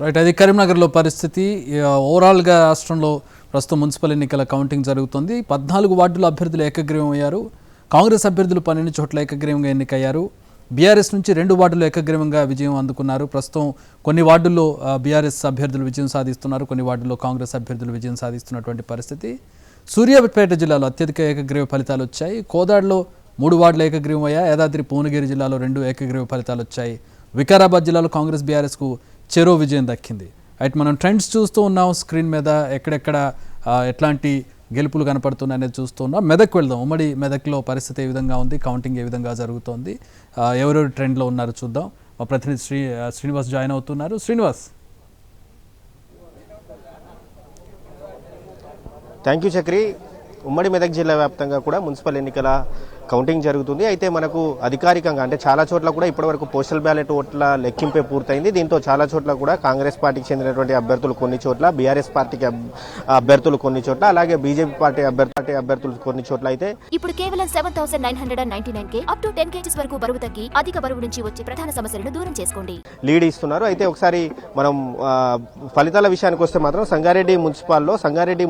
Right. అది కరీంనగర్లో పరిస్థితి. ఓవరాల్గా రాష్ట్రంలో ప్రస్తుతం మున్సిపల్ ఎన్నికల కౌంటింగ్ జరుగుతుంది. 14 వార్డుల అభ్యర్థులు ఏకగ్రీవం అయ్యారు. కాంగ్రెస్ అభ్యర్థులు 12 చోట్ల ఏకగ్రీవంగా ఎన్నికయ్యారు. బీఆర్ఎస్ నుంచి 2 వార్డులు ఏకగ్రీవంగా విజయం అందుకున్నారు. ప్రస్తుతం కొన్ని వార్డుల్లో బీఆర్ఎస్ అభ్యర్థులు విజయం సాధిస్తున్నారు, కొన్ని వార్డుల్లో కాంగ్రెస్ అభ్యర్థులు విజయం సాధిస్తున్నటువంటి పరిస్థితి. సూర్యాపేట జిల్లాలో అత్యధిక ఏకగ్రీవ ఫలితాలు వచ్చాయి. కోదాడలో 3 వార్డులు ఏకగ్రీవం అయ్యాయి. యాదాద్రి భువనగిరి జిల్లాలో 2 ఏకగ్రీవ ఫలితాలు వచ్చాయి. వికారాబాద్ జిల్లాలో కాంగ్రెస్ బీఆర్ఎస్కు చెరో విజయం దక్కింది. అయితే మనం ట్రెండ్స్ చూస్తూ ఉన్నాం స్క్రీన్ మీద, ఎక్కడెక్కడ ఎట్లాంటి గెలుపులు కనపడుతున్నాయి అనేది చూస్తూ ఉన్నాం. మెదక్ వెళ్దాం. ఉమ్మడి మెదక్లో పరిస్థితి ఏ విధంగా ఉంది, కౌంటింగ్ ఏ విధంగా జరుగుతోంది, ఎవరెవరు ట్రెండ్లో ఉన్నారు చూద్దాం. మా ప్రతినిధి శ్రీనివాస్ జాయిన్ అవుతున్నారు. శ్రీనివాస్. Thank you Chakri. ఉమ్మడి మెదక్ జిల్లా వ్యాప్తంగా కూడా మున్సిపల్ ఎన్నికల కౌంటింగ్ జరుగుతుంది. అయితే మనకు అధికారికంగా అంటే చాలా చోట్ల కూడా ఇప్పటివరకు పోస్టల్ బ్యాలెట్ ఓట్ల లెక్కింపే పూర్తయింది. దీంతో చాలా చోట్ల కూడా కాంగ్రెస్ పార్టీకి చెందినటువంటి అభ్యర్థులు కొన్ని చోట్ల, బీఆర్ఎస్ పార్టీకి అభ్యర్థులు కొన్ని చోట్ల, అలాగే బీజేపీ పార్టీ అభ్యర్థులు కొన్ని చోట్ల అయితే ఇప్పుడు కేవలం 7,999 కే అప్ టు 10 kgs వరకు బరువు తగ్గి అధిక బరువు నుంచి వచ్చే ప్రధాన సమస్యలను దూరం చేసుకోండి లీడ్ ఇస్తున్నారు. అయితే ఒకసారి మనం ఫలితాల విషయానికి వస్తే మాత్రం సంగారెడ్డి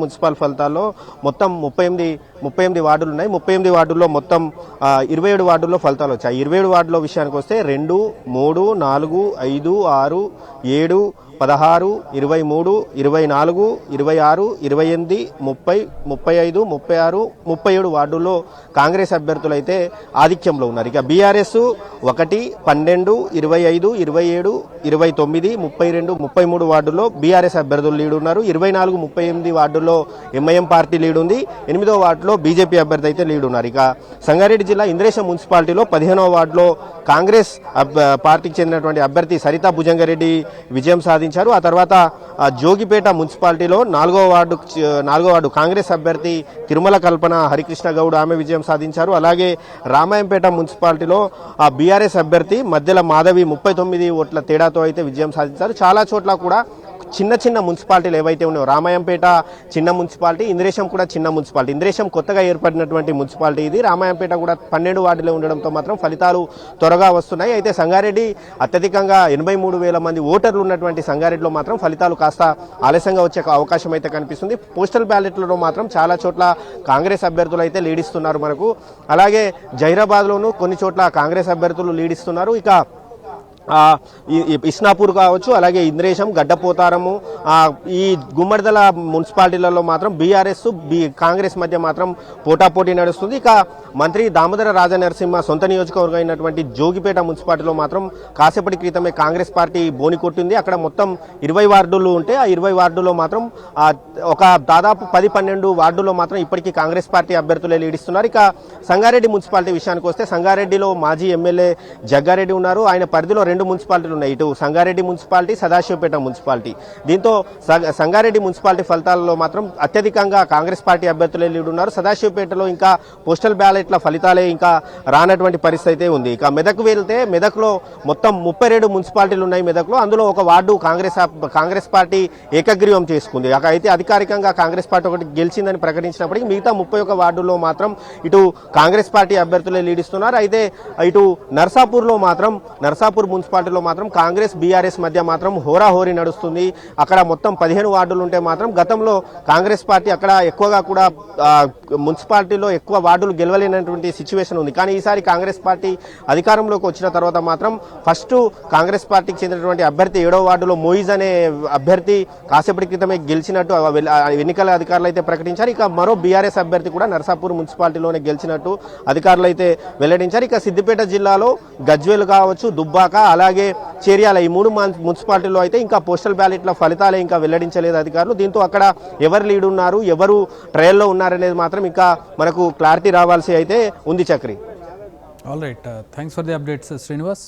మున్సిపల్ ఫలితాల్లో మొత్తం 38 వార్డులు ఉన్నాయి. 38 వార్డుల్లో మొత్తం 27 వార్డుల్లో ఫలితాలు వచ్చాయి. 27 వార్డుల విషయానికి వస్తే 2, 3, 4, 5, 6, 7, 16, 23, 24, 26, 28, 30, 35, 36, 37 వార్డుల్లో కాంగ్రెస్ అభ్యర్థులు అయితే ఆధిక్యంలో ఉన్నారు. ఇక బీఆర్ఎస్ 1, 12, 25, 27, 29, 32, 33 వార్డుల్లో బీఆర్ఎస్ అభ్యర్థులు లీడ్ ఉన్నారు. 24, 38 వార్డుల్లో ఎంఐఎం పార్టీ లీడ్ ఉంది. 8వ వార్డులో బీజేపీ అభ్యర్థి అయితే లీడ్ ఉన్నారు. ఇక సంగారెడ్డి జిల్లా ఇంద్రేశం మున్సిపాలిటీలో 15వ వార్డులో కాంగ్రెస్ పార్టీకి చెందినటువంటి అభ్యర్థి సరితా భుజంగారెడ్డి విజయం సాధించారు. ఆ తర్వాత జోగిపేట మున్సిపాలిటీలో 4వ వార్డు కాంగ్రెస్ అభ్యర్థి తిరుమల కల్పన హరికృష్ణ గౌడ్ ఆమె విజయం సాధించారు. అలాగే రామాయంపేట మున్సిపాలిటీలో బీఆర్ఎస్ అభ్యర్థి మధ్యల మాధవి 39 ఓట్ల తేడాతో అయితే విజయం సాధించారు. చాలా చోట్ల కూడా చిన్న మున్సిపాలిటీలు ఏవైతే ఉన్నాయో, రామాయంపేట చిన్న మున్సిపాలిటీ, ఇంద్రేశం కూడా చిన్న మున్సిపాలిటీ. ఇంద్రేశం కొత్తగా ఏర్పడినటువంటి మున్సిపాలిటీ ఇది. రామాయంపేట కూడా 12 వార్డులే ఉండడంతో మాత్రం ఫలితాలు త్వరగా వస్తున్నాయి. అయితే సంగారెడ్డి అత్యధికంగా 83,000 మంది ఓటర్లు ఉన్నటువంటి సంగారెడ్డిలో మాత్రం ఫలితాలు కాస్త ఆలస్యంగా వచ్చే అవకాశం అయితే కనిపిస్తుంది. పోస్టల్ బ్యాలెట్లలో మాత్రం చాలా చోట్ల కాంగ్రెస్ అభ్యర్థులు అయితే లీడిస్తున్నారు మనకు. అలాగే జైరాబాద్లోనూ కొన్ని చోట్ల కాంగ్రెస్ అభ్యర్థులు లీడిస్తున్నారు. ఇక ఇస్నాపూర్ కావచ్చు, అలాగే ఇంద్రేశం, గడ్డపోతారము, ఈ గుమ్మడిదల మున్సిపాలిటీలలో మాత్రం బీఆర్ఎస్ కాంగ్రెస్ మధ్య మాత్రం పోటాపోటీ నడుస్తుంది. ఇక మంత్రి దామోదర రాజనరసింహ సొంత నియోజకవర్గం అయినటువంటి జోగిపేట మున్సిపాలిటీలో మాత్రం కాసేపటి క్రితమే కాంగ్రెస్ పార్టీ బోని కొట్టింది. అక్కడ మొత్తం 20 వార్డులు ఉంటే ఆ 20 వార్డులో మాత్రం ఒక దాదాపు 10-12 వార్డుల్లో మాత్రం ఇప్పటికీ కాంగ్రెస్ పార్టీ అభ్యర్థులే లీడిస్తున్నారు. ఇక సంగారెడ్డి మున్సిపాలిటీ విషయానికి వస్తే సంగారెడ్డిలో మాజీ ఎమ్మెల్యే జగ్గారెడ్డి ఉన్నారు. ఆయన పరిధిలో 2 మున్సిపాలిటీలు ఉన్నాయి. ఇటు సంగారెడ్డి మున్సిపాలిటీ, సదాశివపేట మున్సిపాలిటీ. దీంతో సంగారెడ్డి మున్సిపాలిటీ ఫలితాలలో మాత్రం అత్యధికంగా కాంగ్రెస్ పార్టీ అభ్యర్థులే లీడ్ ఉన్నారు. సదాశివపేటలో ఇంకా పోస్టల్ బ్యాలెట్ల ఫలితాలే ఇంకా రానటువంటి పరిస్థితి అయితే ఉంది. ఇక మెదక్ వెళ్తే మెదక్లో మొత్తం 32 మున్సిపాలిటీలు ఉన్నాయి మెదక్లో. అందులో ఒక వార్డు కాంగ్రెస్ పార్టీ ఏకగ్రీవం చేసుకుంది. అయితే అధికారికంగా కాంగ్రెస్ పార్టీ ఒకటి గెలిచిందని ప్రకటించినప్పటికీ మిగతా 31 వార్డుల్లో మాత్రం ఇటు కాంగ్రెస్ పార్టీ అభ్యర్థులే లీడిస్తున్నారు. అయితే ఇటు నర్సాపూర్ మున్సిపాలిటీలో మాత్రం కాంగ్రెస్ బీఆర్ఎస్ మధ్య మాత్రం హోరాహోరీ నడుస్తుంది. అక్కడ మొత్తం 15 వార్డులు ఉంటే మాత్రం గతంలో కాంగ్రెస్ పార్టీ అక్కడ ఎక్కువగా కూడా మున్సిపాలిటీలో ఎక్కువ వార్డులు గెలవలేనటువంటి సిచ్యువేషన్ ఉంది. కానీ ఈసారి కాంగ్రెస్ పార్టీ అధికారంలోకి వచ్చిన తర్వాత మాత్రం ఫస్ట్ కాంగ్రెస్ పార్టీకి చెందినటువంటి అభ్యర్థి 7వ వార్డులో మోయిజ్ అనే అభ్యర్థి కాసేపటి క్రితమే గెలిచినట్టు ఎన్నికల అధికారులు అయితే ప్రకటించారు. ఇక మరో బీఆర్ఎస్ అభ్యర్థి కూడా నర్సాపూర్ మున్సిపాలిటీలోనే గెలిచినట్టు అధికారులు అయితే వెల్లడించారు. ఇక సిద్దిపేట జిల్లాలో గజ్వేల్ కావచ్చు, దుబ్బాక, అలాగే చేర్యాల, ఈ 3 మున్సిపాలిటీల్లో అయితే ఇంకా పోస్టల్ బ్యాలెట్ల ఫలితాలే ఇంకా వెల్లడించలేదు అధికారులు. దీంతో అక్కడ ఎవరు లీడ్ ఉన్నారు, ఎవరు ట్రయల్లో ఉన్నారనేది మాత్రం ఇంకా మనకు క్లారిటీ రావాల్సి అయితే ఉంది Chakri. All right, thanks for the updates Srinivas.